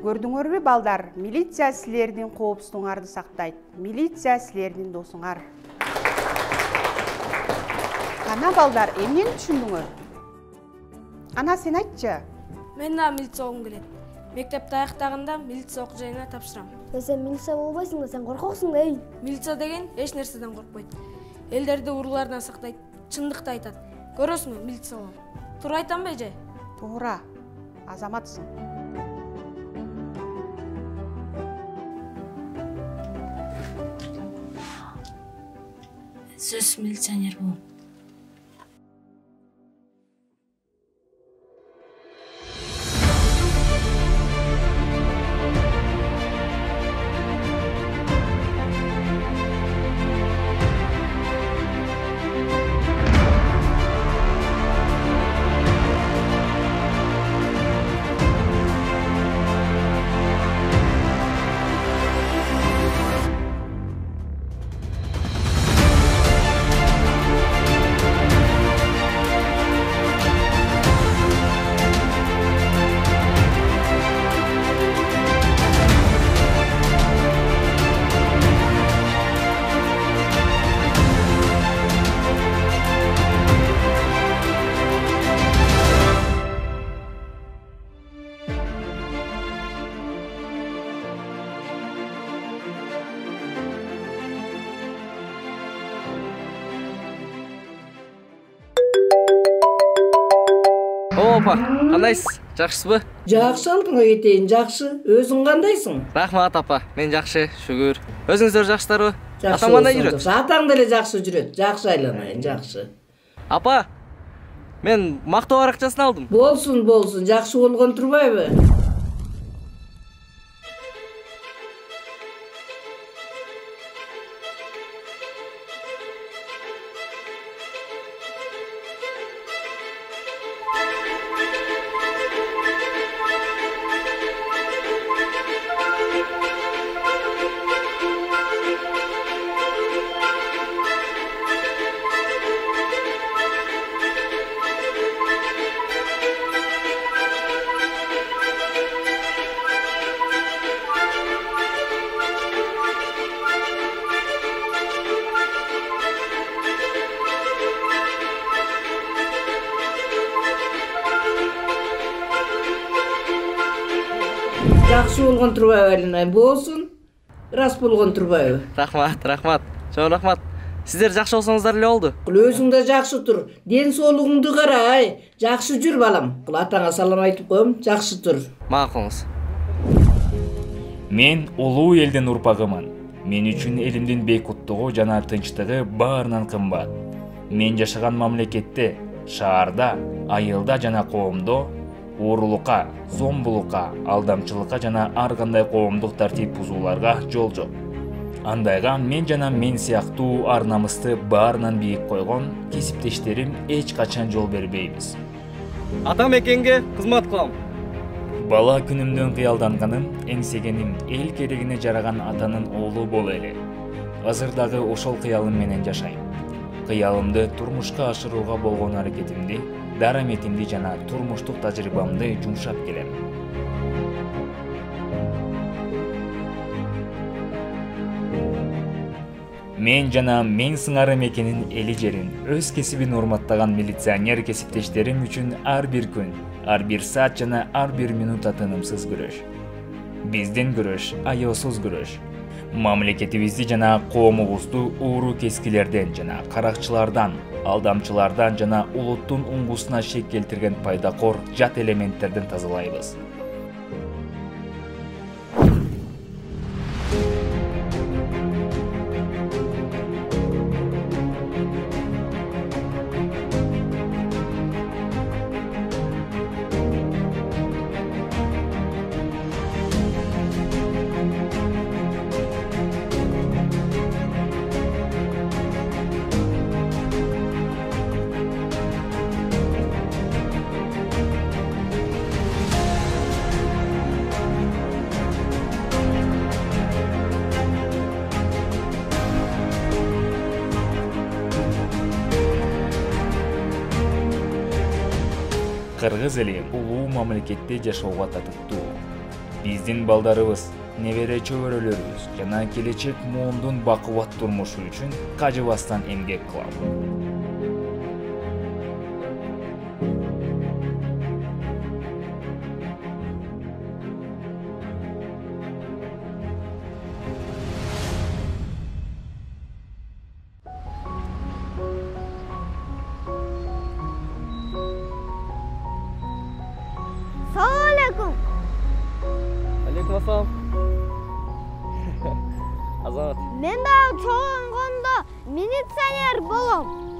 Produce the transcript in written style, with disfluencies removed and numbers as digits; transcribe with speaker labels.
Speaker 1: Көрдүңөрбү балдар, милиция силердин коопсуздугуңарды сактайт. Милиция силердин досуңар. Кана балдар, эмнени түшүндүңөр? Ана сен айтчы.
Speaker 2: Мен да милиция болгум келет. Мектепти аяктаганда милиция окуу жайына тапшырам.
Speaker 3: Сен милиция болбойсуң да, сен коркоксуң да.
Speaker 2: Милиция деген эч нерседен коркпойт. Элдерди уруулардан сактайт, чындыкты айтат. Көрөсүңбү, милиция болом. Туура айтам бе же?
Speaker 1: Туура. Азаматсың.
Speaker 2: Сөз милиционер болом.
Speaker 4: Опа, кандайсыз? Жакшысызбы?
Speaker 5: Жакшы алдыңа кетейин, жакшы. Өзүң кандайсың?
Speaker 4: Рахмат апа, мен жакшы, шүгүр. Өзүңүздөр жакшысыздарбы?
Speaker 5: Жакшы.
Speaker 4: Атам кандай жүрөт?
Speaker 5: Атаң деле жакшы жүрөт. Жакшы айланайын, жакшы.
Speaker 4: Апа, мен мактоо аракчасын алдым.
Speaker 5: Болсун, жакшы болгон турбайбы? Жакшы болгон турбайбы Алинай? Болсун. Рас болгон турбайбы?
Speaker 4: Рахмат. Чоң рахмат. Сиздер жакшы болсоңуздар эле болду.
Speaker 5: Өзүң да жакшы тур. Ден соолугуңду карай. Жакшы жүр балам. Атаңа салам айтып коем, жакшы тур.
Speaker 4: Макулуңуз.
Speaker 6: Мен улуу элдин урпагымын. Мен үчүн элимдин бейкуттугу жана тынчтыгы баарынан кымбат. Мен жашаган мамлекетте, шаарда, айылда жана коомдо уурулукка, зомбулукка, алдамчылыкка жана ар кандай коомдук тартип бузууларга жол жок. Андайга мен жана мен сыяктуу ар намысты баарынан бийик койгон кесиптештерим эч качан жол бербейбиз.
Speaker 4: Ата мекенге кызмат кылам.
Speaker 6: Бала күнүмдөн кыялданганым, эңсегеним эл керегине жараган атанын оолу боло эле. Азыр дагы ошол кыялым менен жашайм. Кыялымды турмушка ашырууга болгон аракетимди, дараметимди жана турмуштук тажрыйбамды жумшап келем. Мен жана мен сыңары мекенин эли жерин, өз кесибин урматтаган милиционер кесиптештерим үчүн ар бир күн, ар бир саат жана ар бир минут тынымсыз күрөш. Биздин күрөш аеосуз күрөш. Мамлекетибизди жана коомубузду ууру кескилерден жана каракчылардан, алдамчылардан жана улуттун уңгусуна шек келтирген пайдакор жат элементтерден тазалайбыз. Кыргыз эли улуу мамлекетте жашоого татыктуу. биздин балдарыбыз, небере чөбөрөлөрүбүз жана келечек муундун бакубат турмушу үчүн кажыбастан эмгек кылат.
Speaker 3: Салам алейкум.
Speaker 4: Алейкум ассалам. Азамат.
Speaker 3: Мен дагы чоңойгондо милиционер болом.